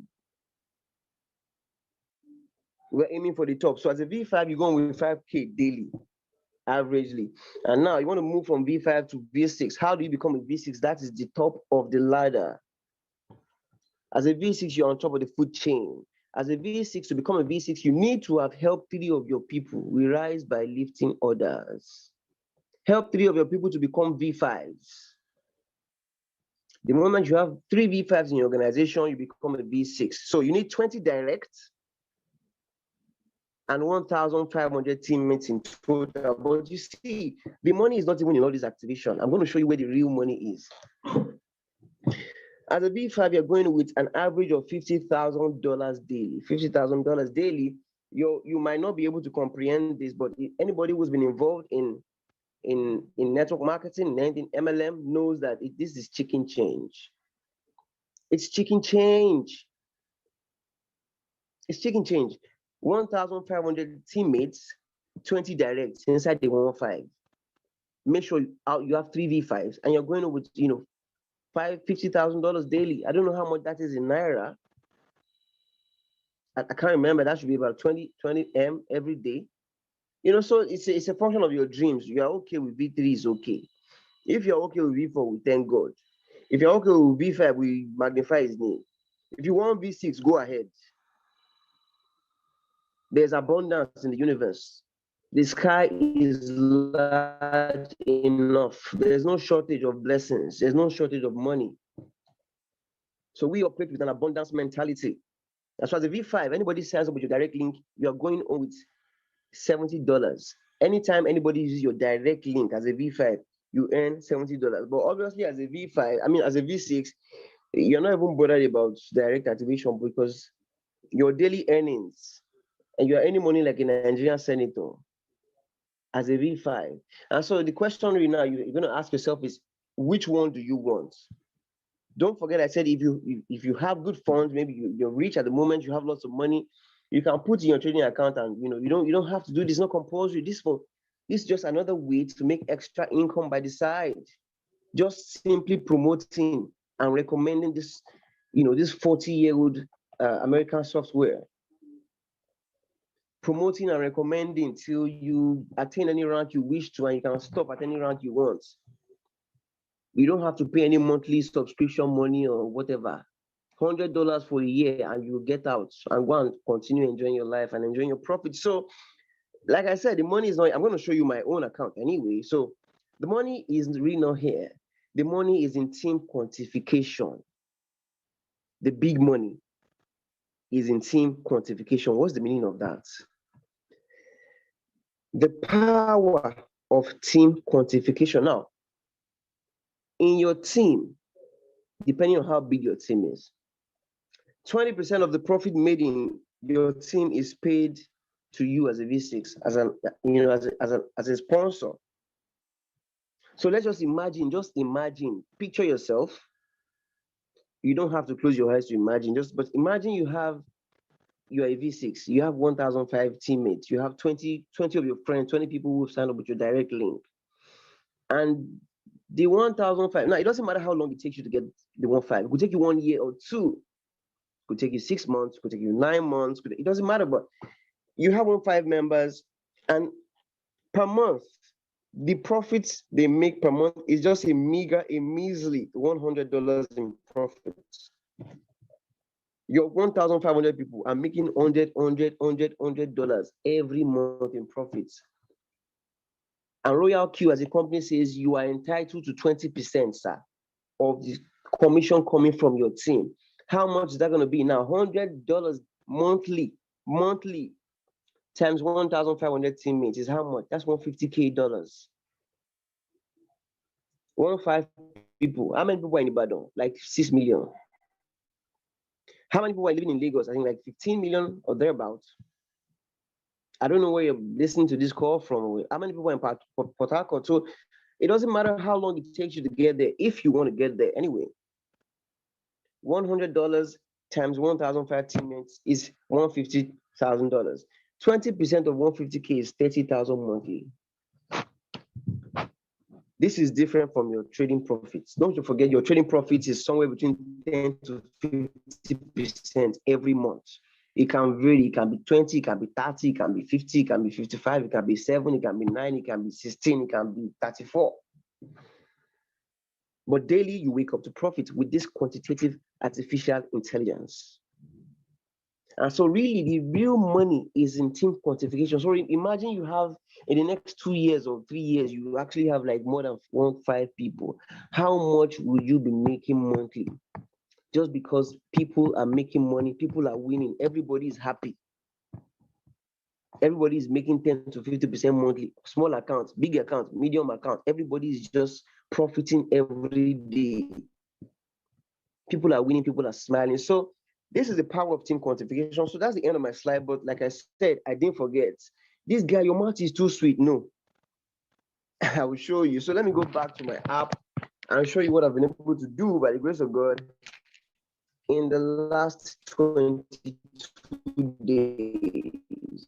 We're aiming for the top. So as a V5, you're going with 5K daily, averagely. And now you want to move from V5 to V6. How do you become a V6? That is the top of the ladder. As a V6, you're on top of the food chain. As a V6, to become a V6, you need to have helped 3 of your people. We rise by lifting others. Help 3 of your people to become V5s. The moment you have 3 V5s in your organization, you become a V6. So you need 20 direct and 1,500 teammates in total. But you see, the money is not even in all this activation. I'm going to show you where the real money is. As a V5, you're going with an average of $50,000 daily. $50,000 daily. You might not be able to comprehend this, but anybody who's been involved in network marketing and in MLM knows that this is chicken change. It's chicken change. It's chicken change. 1,500 teammates, 20 directs inside the 115. Make sure you have 3 V5s and you're going with $50,000 daily. I don't know how much that is in naira. I can't remember. That should be about 20 M every day. So it's a function of your dreams. You are okay with V3 is okay. If you're okay with V4, we thank God. If you're okay with V5, we magnify his name. If you want V6, go ahead. There's abundance in the universe. The sky is large enough. There's no shortage of blessings. There's no shortage of money. So we operate with an abundance mentality. As far as the V5, anybody signs up with your direct link, you're going on with $70. Anytime anybody uses your direct link as a V5, you earn $70. But obviously, as a V5, as a V6, you're not even bothered about direct activation because your daily earnings and you're earning money like a Nigerian senator as a V5. And so the question right now you're going to ask yourself is, which one do you want? Don't forget, I said if you have good funds, maybe you're rich at the moment, you have lots of money, you can put in your trading account, and you don't have to do this. Not compulsory. This is just another way to make extra income by the side. Just simply promoting and recommending this 40-year-old American software. Promoting and recommending till you attain any rank you wish to, and you can stop at any rank you want. You don't have to pay any monthly subscription money or whatever. $100 for a year and you get out and go and continue enjoying your life and enjoying your profit. So like I said, the money is not, I'm going to show you my own account anyway. So the money is really not here. The money is in team quantification. The big money is in team quantification. What's the meaning of that? The power of team quantification. Now, in your team, depending on how big your team is, 20% of the profit made in your team is paid to you as a V6, as a as a sponsor. So let's just imagine, picture yourself. You don't have to close your eyes to imagine, but imagine you are a V6, you have 1,005 teammates, you have 20 of your friends, 20 people who have signed up with your direct link. And the 1,005, now it doesn't matter how long it takes you to get the 1,500. It could take you 1 year or 2. It could take you 6 months, it could take you 9 months, it doesn't matter, but you have 1,500 members, and per month, the profits they make per month is just a measly $100 in profits. Your 1,500 people are making $100 every month in profits. And Royal Q as a company says you are entitled to 20%, sir, of the commission coming from your team. How much is that going to be now? $100 monthly times 1,500 teammates is how much? That's $150K. 15 people. How many people are in Ibadan? Like 6 million. How many people are living in Lagos? I think like 15 million or thereabouts. I don't know where you're listening to this call from. How many people are in Port Harcourt? So it doesn't matter how long it takes you to get there, if you want to get there anyway. $100 times 1,005 teammates is $150,000. 20% of 150K is 30,000 monthly. This is different from your trading profits. Don't you forget, your trading profits is somewhere between 10 to 50% every month. It can vary. It can be 20, it can be 30, it can be 50, it can be 55, it can be 7, it can be 9, it can be 16, it can be 34. But daily, you wake up to profit with this quantitative artificial intelligence. And so really, the real money is in team quantification. So imagine you have, in the next 2 years or 3 years, you actually have like more than 1,500 people. How much will you be making monthly? Just because people are making money, people are winning, everybody is happy. Everybody is making 10 to 50% monthly. Small accounts, big accounts, medium accounts, everybody is just profiting every day. People are winning, people are smiling. So this is the power of team quantification. So that's the end of my slide. But like I said, I didn't forget. This guy, your mouth is too sweet. No, I will show you. So let me go back to my app and show you what I've been able to do by the grace of God in the last 22 days.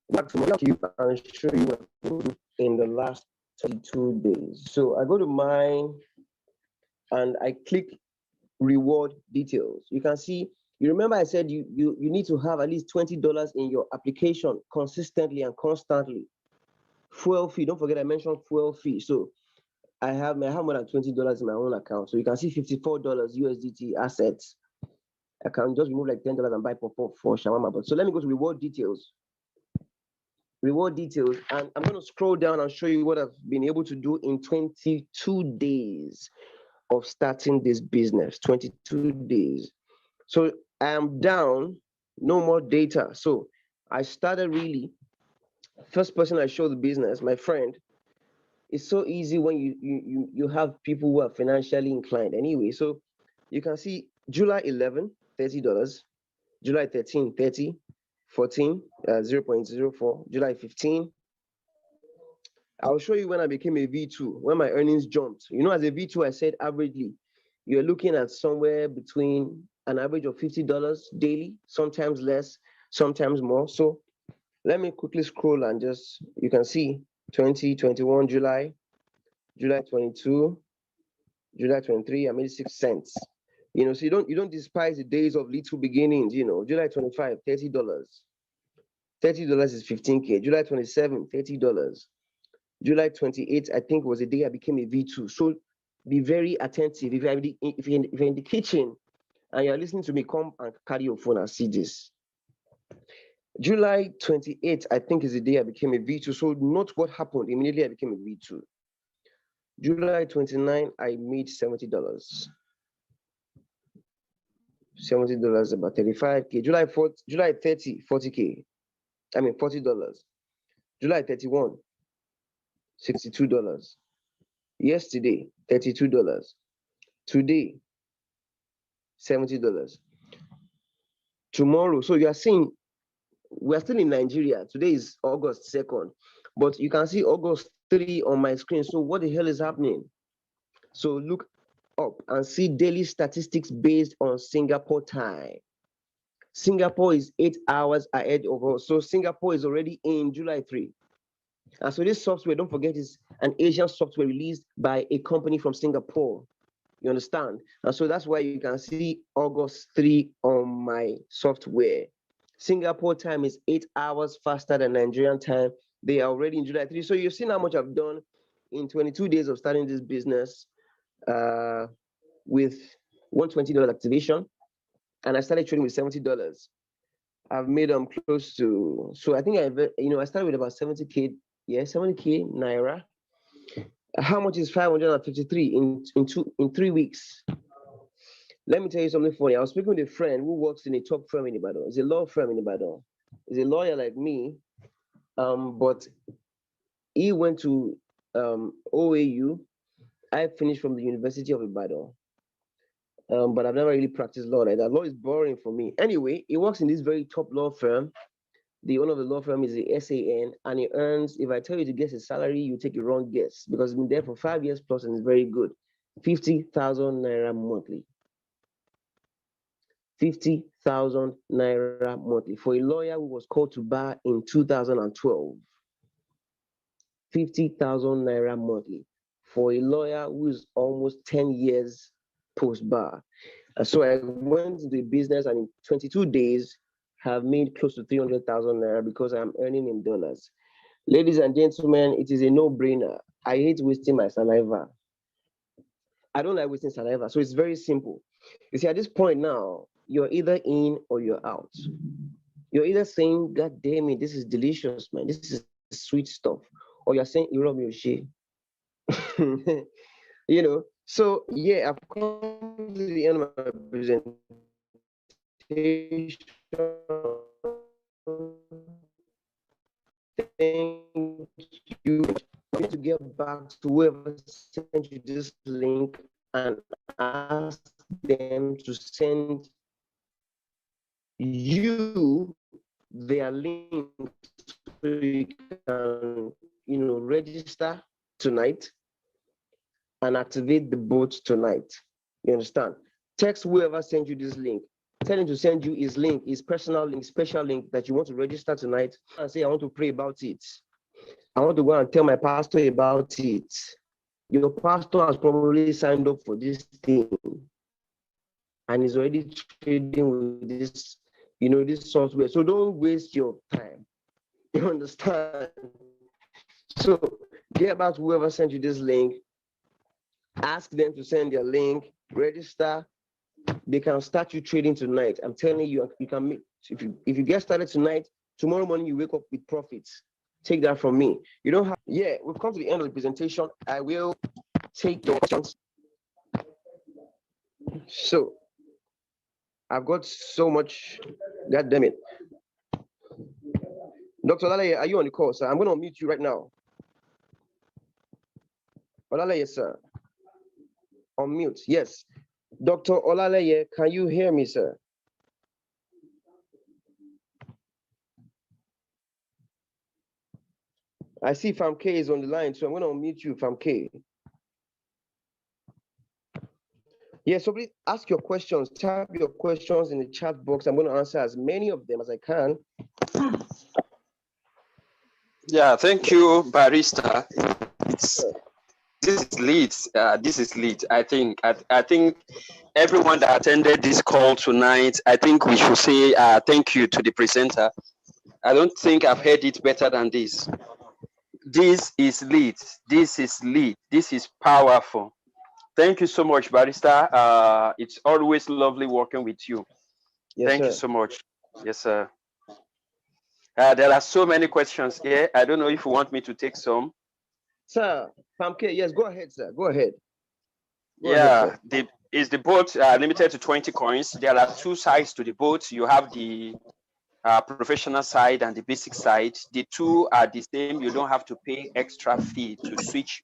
Back to my app and show you what I've done in the last 22 days. So I go to mine and I click reward details. You can see, you remember I said you need to have at least $20 in your application consistently and constantly. Fuel fee, don't forget I mentioned fuel fee. So I have more than $20 in my own account. So you can see $54 USDT assets. I can just remove like $10 and buy for shawarma. But so let me go to reward details. Reward details, and I'm going to scroll down and show you what I've been able to do in 22 days of starting this business. 22 days. So I am down, no more data. So I started really, first person I show the business, my friend. It's so easy when you have people who are financially inclined anyway. So you can see July 11, $30, July 13, 30, 14, 0.04, July 15. I'll show you when I became a V2, when my earnings jumped. You know, as a V2, I said averagely, you're looking at somewhere between an average of $50 daily, sometimes less, sometimes more. So let me quickly scroll and just, you can see 2021 July 22, July 23, I made 6 cents. You know, so you don't despise the days of little beginnings. You know, July 25, $30. $30 is 15K. July 27, $30. July 28, I think was the day I became a V2. So be very attentive. If you're in the kitchen and you're listening to me, come and carry your phone and see this. July 28th, I think, is the day I became a V2. So note what happened. Immediately I became a V2. July 29, I made $70. $70, about 35K. July 30, 40K. I mean $40. July 31, $62. Yesterday, $32. Today, $70. Tomorrow, so you are seeing we're still in Nigeria. Today is August 2nd, but you can see August 3 on my screen. So what the hell is happening? So look up and see daily statistics based on Singapore time. Singapore is 8 hours ahead of us. So Singapore is already in July 3. And so this software, don't forget, is an Asian software released by a company from Singapore. You understand? And so that's why you can see August 3 on my software. Singapore time is 8 hours faster than Nigerian time. They are already in July 3. So you've seen how much I've done in 22 days of starting this business with $120 activation. And I started trading with $70. I've made them close to, so I think I started with about 70K, 70K Naira. How much is 553 in 3 weeks? Let me tell you something funny. I was speaking with a friend who works in a top firm in Ibadan. It's a law firm in Ibadan. He's a lawyer like me, but he went to OAU. I finished from the University of Ibadan, but I've never really practiced law like that. Law is boring for me. Anyway, he works in this very top law firm. The owner of the law firm is the SAN, and he earns, if I tell you to guess his salary, you take a wrong guess because he's been there for 5 years plus and is very good. 50,000 Naira monthly. 50,000 Naira monthly for a lawyer who was called to bar in 2012. 50,000 Naira monthly for a lawyer who is almost 10 years post-bar. So I went into the business and in 22 days have made close to 300,000 Naira because I'm earning in dollars. Ladies and gentlemen, it is a no-brainer. I hate wasting my saliva. I don't like wasting saliva. So it's very simple. You see, at this point now, you're either in or you're out. You're either saying, God damn it, this is delicious, man. This is sweet stuff. Or you're saying, you rub your shit. So yeah, I've come to the end of my presentation. Thank you. I'm going to get back to whoever sent you this link and ask them to send you their link so you can, register tonight and activate the bot tonight. You understand? Text whoever sent you this link. Tell him to send you his link, his personal link, special link that you want to register tonight and say, I want to pray about it. I want to go and tell my pastor about it. Your pastor has probably signed up for this thing and is already trading with this, this software. So don't waste your time. You understand? So get back to whoever sent you this link. Ask them to send their link, register. They can start you trading tonight. I'm telling you, you can make, if you get started tonight, tomorrow morning you wake up with profits. Take that from me. You don't have, we've come to the end of the presentation. I will take your questions. So I've got so much, God damn it. Dr. Olalaye, are you on the call, sir? I'm going to unmute you right now. Olalaye, sir. Unmute, yes. Dr. Olalaye, can you hear me, sir? I see Fam K is on the line, so I'm going to unmute you, Fam K. Yeah, so please ask your questions. Type your questions in the chat box. I'm going to answer as many of them as I can. Yeah, thank you, Barrister. This is lit. This is lit. I think everyone that attended this call tonight, I think we should say thank you to the presenter. I don't think I've heard it better than this. This is lit. This is lit. This is powerful. Thank you so much, Barrister. It's always lovely working with you. Yes, thank sir. you so much. Yes, sir. There are so many questions here. I don't know if you want me to take some. Sir, Famke, yes, go ahead, sir. Go ahead. Yeah, is the boat limited to 20 coins? There are two sides to the boat. You have the professional side and the basic side. The two are the same. You don't have to pay extra fee to switch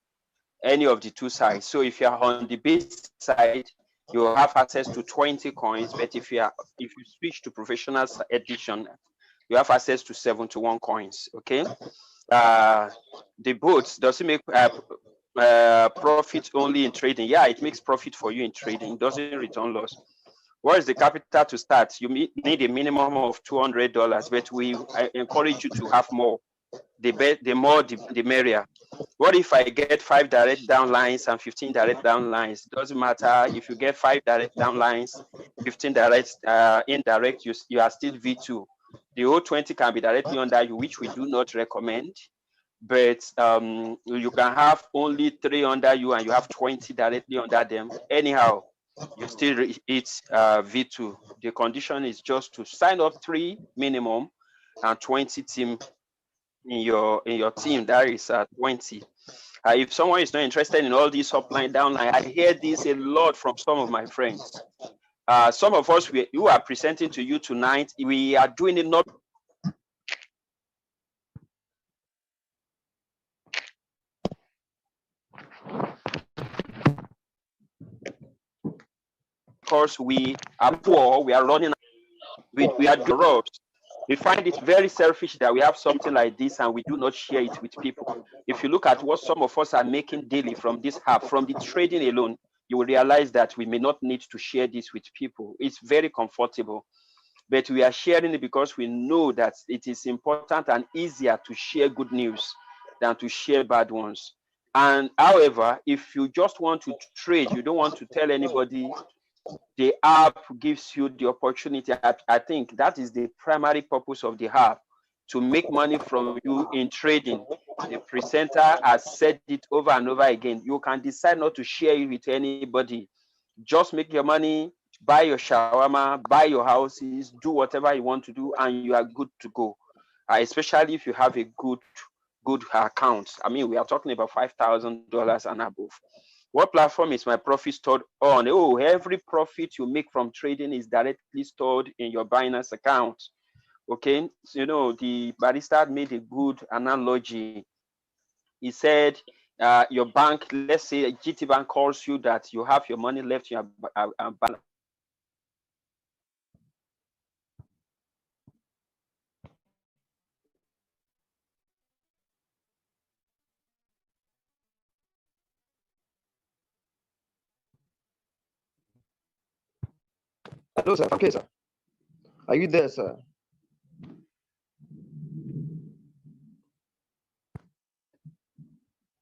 any of the two sides. So if you're on the basic side, you have access to 20 coins. But if you switch to professional edition, you have access to 71 coins. Okay. The boat, does it make profit only in trading? Yeah, it makes profit for you in trading. It doesn't return loss. What is the capital to start? You need a minimum of $200, but I encourage you to have more. The more, the merrier. What if I get 5 direct downlines and 15 direct downlines? Doesn't matter if you get 5 direct downlines, 15 direct indirect, you are still V2. The whole 20 can be directly under you, which we do not recommend. But you can have only 3 under you and you have 20 directly under them. Anyhow, you still hit V2. The condition is just to sign up 3 minimum and 20 team in your team. That is 20. If someone is not interested in all these upline downline, I hear this a lot from some of my friends. Some of us who are presenting to you tonight, we are doing it not because we are poor, we are running, we are robbed. We find it very selfish that we have something like this and we do not share it with people. If you look at what some of us are making daily from this app, from the trading alone, you will realize that we may not need to share this with people. It's very comfortable, but we are sharing it because we know that it is important and easier to share good news than to share bad ones. And however, if you just want to trade, you don't want to tell anybody, the app gives you the opportunity. I think that is the primary purpose of the app, to make money from you in trading. The presenter has said it over and over again. You can decide not to share it with anybody. Just make your money, buy your shawarma, buy your houses, do whatever you want to do, and you are good to go. Especially if you have a good account. I mean, we are talking about $5,000 and above. What platform is my profit stored on? Oh, every profit you make from trading is directly stored in your Binance account. Okay, so, the barista made a good analogy. He said, your bank, let's say GT Bank calls you that you have your money left in your balance. Hello, sir. Okay, sir. Are you there, sir?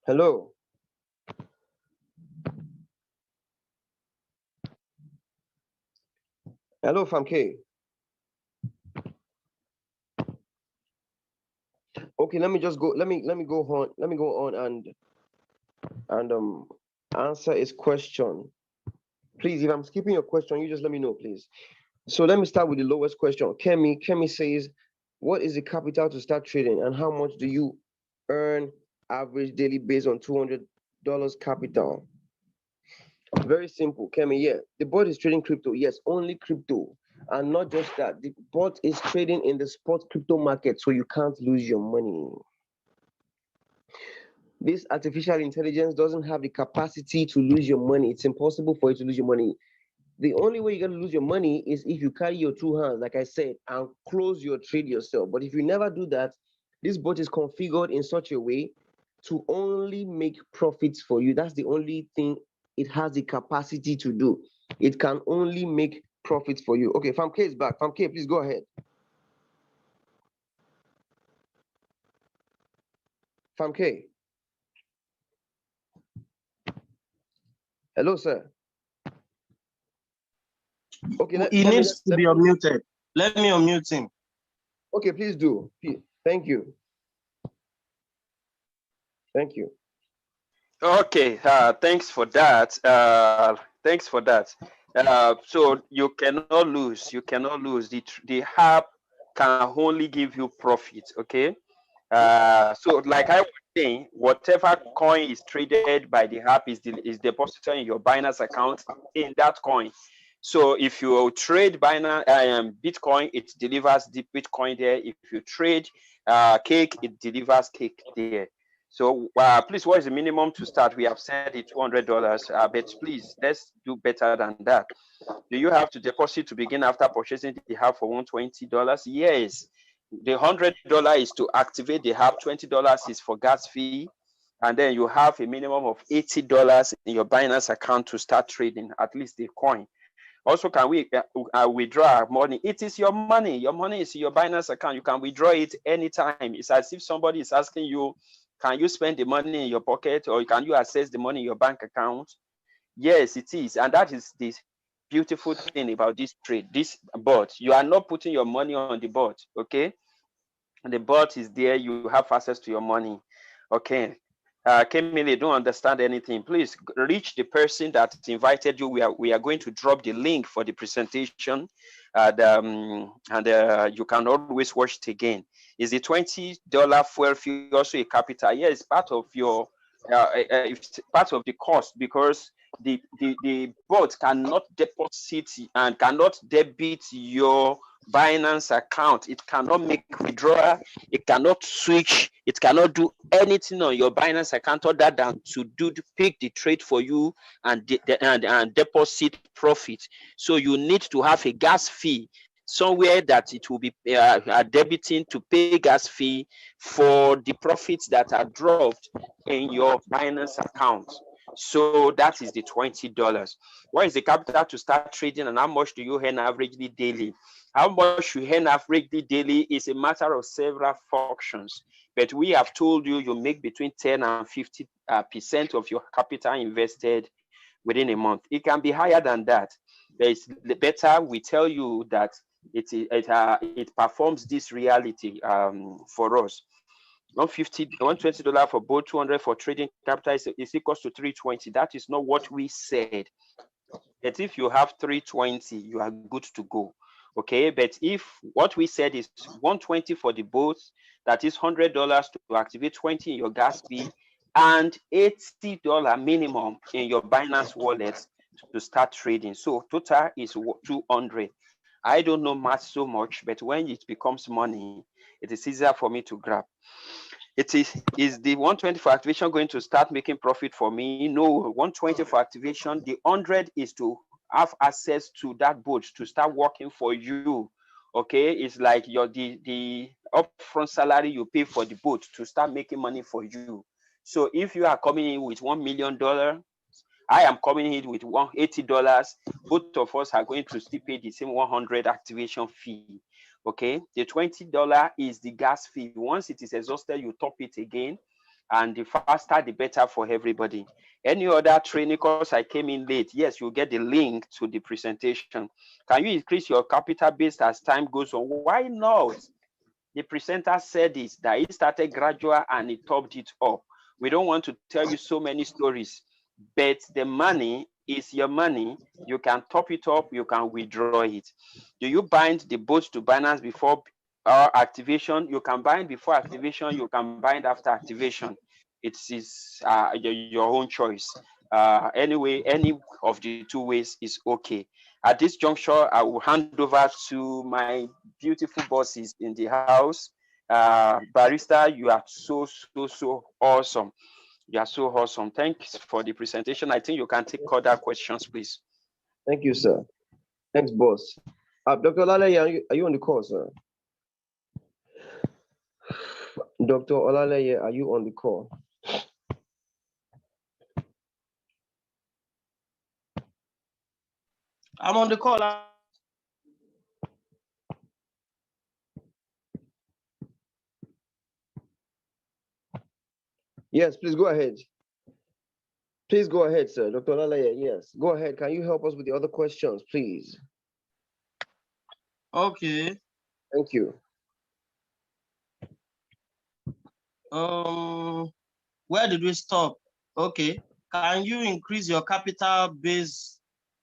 Hello. Hello, Famke. Okay, let me just go. Let me go on. Let me go on and answer his question. Please, if I'm skipping your question, you just let me know, please. So let me start with the lowest question. Kemi says, what is the capital to start trading and how much do you earn average daily based on $200 capital? Very simple, Kemi. Yeah, the bot is trading crypto. Yes, only crypto. And not just that, the bot is trading in the spot crypto market, so you can't lose your money. This artificial intelligence doesn't have the capacity to lose your money. It's impossible for you to lose your money. The only way you're going to lose your money is if you carry your two hands, like I said, and close your trade yourself. But if you never do that, this bot is configured in such a way to only make profits for you. That's the only thing it has the capacity to do. It can only make profits for you. Okay, Famke is back. Famke, please go ahead. Famke. Hello, sir. Okay, he needs to be unmuted. Let me unmute him. Okay, please do. Thank you. Thank you. Okay, thanks for that. Thanks for that. So you cannot lose. You cannot lose. The app can only give you profit. Okay. So like I was saying, whatever coin is traded by the app is deposited in your Binance account in that coin. So if you trade Binance Bitcoin, it delivers the Bitcoin there. If you trade cake, it delivers cake there. So please, what is the minimum to start? We have said it $200, but please let's do better than that. Do you have to deposit to begin after purchasing the app for $120? Yes. The $100 is to activate the app. $20 is for gas fee, and then you have a minimum of $80 in your Binance account to start trading at least the coin. Also, can we withdraw money? It is your money. Your money is in your Binance account. You can withdraw it anytime. It's as if somebody is asking you, can you spend the money in your pocket, or can you access the money in your bank account? Yes, it is. And that is the beautiful thing about this trade, this bot. You are not putting your money on the bot, okay? And the bot is there. You have access to your money, okay? Kemile, don't understand anything. Please reach the person that invited you. We are going to drop the link for the presentation, and you can always watch it again. Is the $20 fuel fee also a capital? Yeah, it's part of your it's part of the cost, because the bot cannot deposit and cannot debit your Binance account. It cannot make withdrawal, it cannot switch, it cannot do anything on your Binance account other than to pick the trade for you and deposit profit. So you need to have a gas fee somewhere that it will be debiting to pay gas fee for the profits that are dropped in your Binance account. So that is the $20. What is the capital to start trading, and how much do you earn averagely daily? How much you earn averagely daily is a matter of several functions, but we have told you you make between 10 and 50% of your capital invested within a month. It can be higher than that. It's better we tell you that it performs this reality for us. $120 for both, $200 for trading capital is equals to $320. That is not what we said. But if you have $320, you are good to go. Okay, but if what we said is $120 for the boat, that is $100 to activate 20 in your gas fee, and $80 minimum in your Binance wallet to start trading. So total is $200. I don't know math so much, but when it becomes money, it is easier for me to grab. Is the 120 for activation going to start making profit for me? No, 120 for activation. The 100 is to have access to that boat to start working for you. Okay, it's like the upfront salary you pay for the boat to start making money for you. So if you are coming in with $1 million, I am coming in with $180. Both of us are going to still pay the same 100 activation fee. Okay, the $20 is the gas fee. Once it is exhausted, you top it again, and the faster the better for everybody. Any other training course I came in late, yes, you'll get the link to the presentation. Can you increase your capital base as time goes on? Why not? The presenter said this, that it started gradual and it topped it up. We don't want to tell you so many stories, but the money is your money. You can top it up, you can withdraw it. Do you bind the boats to Binance before activation? You can bind before activation, you can bind after activation. It is your own choice. Anyway, any of the two ways is okay. At this juncture, I will hand over to my beautiful bosses in the house. Barrister, you are so awesome. You are so awesome. Thanks for the presentation. I think you can take other questions, please. Thank you, sir. Thanks, boss. Dr. Olaleye, are you on the call, sir? Dr. Olaleye, are you on the call? I'm on the call. Yes, please go ahead. Please go ahead, sir. Dr. Olaleye, yes. Go ahead. Can you help us with the other questions, please? Okay. Thank you. Where did we stop? Okay. Can you increase your capital base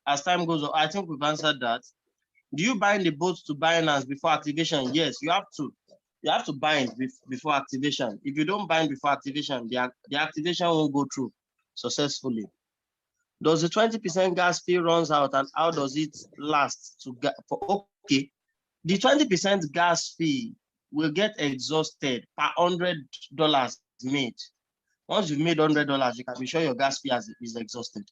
as time goes on? I think we've answered that. Do you bind the boat to Binance before activation? Yes, you have to. You have to bind before activation. If you don't bind before activation, the activation won't go through successfully. Does the 20% gas fee runs out, and how does it last to get for? Okay, the 20% gas fee will get exhausted per $100 made. Once you've made $100, you can be sure your gas fee is exhausted.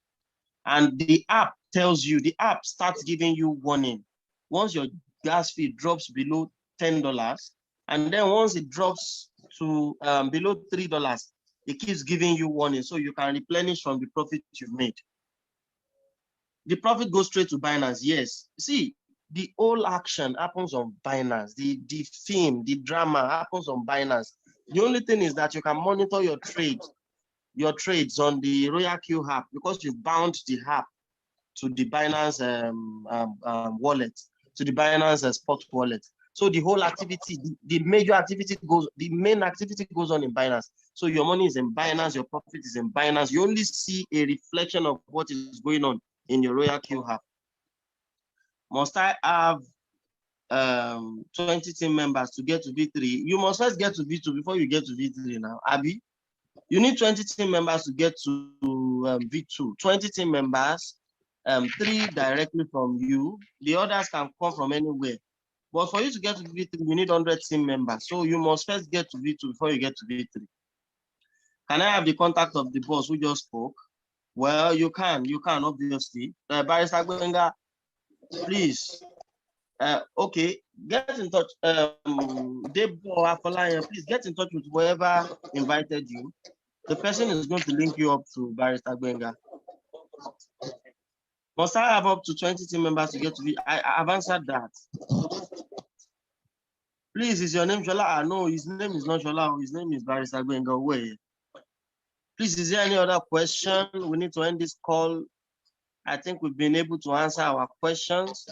And the app tells you, the app starts giving you warning. Once your gas fee drops below $10, and then once it drops to below $3, it keeps giving you warning, so you can replenish from the profit you've made. The profit goes straight to Binance, yes. See, the whole action happens on Binance. The film, the drama happens on Binance. The only thing is that you can monitor your trades on the Royal Q app, because you've bound the app to the Binance wallet, to the Binance spot wallet. So the whole activity, the main activity goes on in Binance. So your money is in Binance, your profit is in Binance. You only see a reflection of what is going on in your Royal Q app. Must I have 20 team members to get to V3? You must first get to V2 before you get to V3 now, Abby. You need 20 team members to get to V2. 20 team members, 3 directly from you. The others can come from anywhere. But for you to get to V3, you need 100 team members. So you must first get to V2 before you get to V3. Can I have the contact of the boss who just spoke? Well, you can obviously. Barrister Gbenga, please. Okay, get in touch. Debo Afolayan, please get in touch with whoever invited you. The person is going to link you up to Barrister Gbenga. Must I have up to 20 team members to get to be? I've answered that. Please, is your name Shola? No, his name is not Shola. His name is Barrister Gbenga. Wait. Please, is there any other question? We need to end this call. I think we've been able to answer our questions.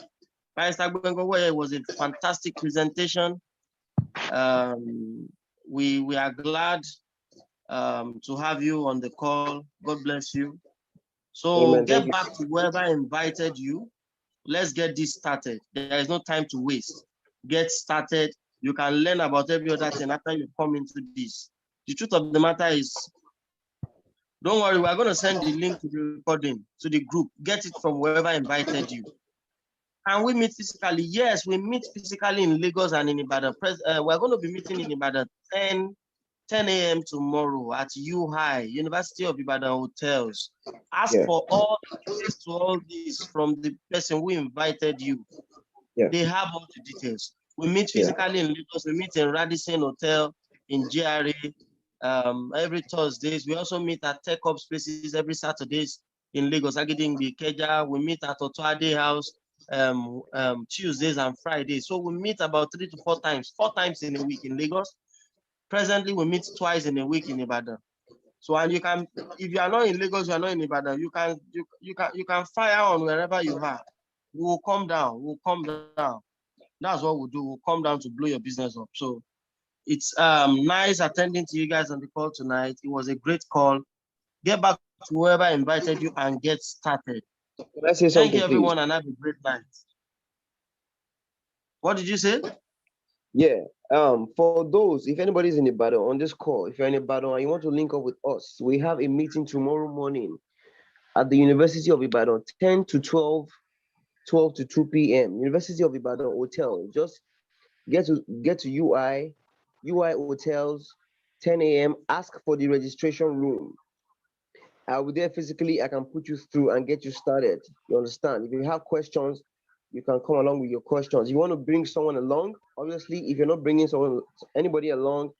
Barrister Gbenga, was a fantastic presentation. We are glad to have you on the call. God bless you. So Amen. get back to whoever invited you. Let's get this started. There is no time to waste. Get started. You can learn about every other thing after you come into this. The truth of the matter is, don't worry, we're going to send the link to the recording to the group. Get it from whoever invited you. Can we meet physically? Yes, we meet physically in Lagos and in Ibadan. We're going to be meeting in Ibadan 10 a.m. tomorrow at UI, University of Ibadan Hotels. Ask for all details to all this from the person who invited you. They have all the details. We meet physically in Lagos. We meet in Radisson Hotel in GRA every Thursdays. We also meet at Tech Up Spaces every Saturdays in Lagos, Agidingbi, Keja. We meet at Otoade House Tuesdays and Fridays. So we meet about 3 to 4 times, 4 times in a week in Lagos. Presently, we meet twice in a week in Ibadan. So, and you can, if you are not in Lagos, you are not in Ibadan, you can fire on wherever you are. We will come down. We'll come down. That's what we'll do. We'll come down to blow your business up. So it's nice attending to you guys on the call tonight. It was a great call. Get back to whoever invited you and get started. Can I say something, Thank you, everyone, please? and have a great night. What did you say? Yeah. For those, if anybody's in Ibadan on this call, if you're in Ibadan and you want to link up with us, we have a meeting tomorrow morning at the University of Ibadan, 10 to 12 to 2 p.m. University of Ibadan Hotel. Just get to UI Hotels, 10 a.m. Ask for the registration room. I'll be there physically. I can put you through and get you started. You understand? If you have questions, you can come along with your questions. You want to bring someone along? Obviously, if you're not bringing anybody along,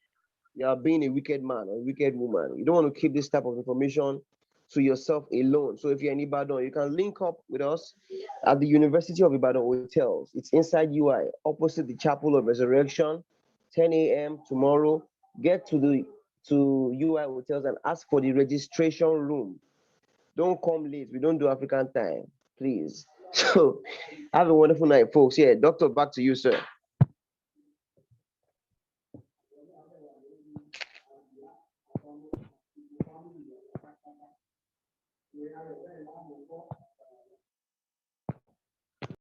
you are being a wicked man or a wicked woman. You don't want to keep this type of information to yourself alone. So if you're in Ibadan, you can link up with us at the University of Ibadan Hotels. It's inside UI, opposite the Chapel of Resurrection, 10 a.m. tomorrow. Get to UI Hotels and ask for the registration room. Don't come late. We don't do African time, please. So have a wonderful night, folks. Yeah, doctor, back to you, sir.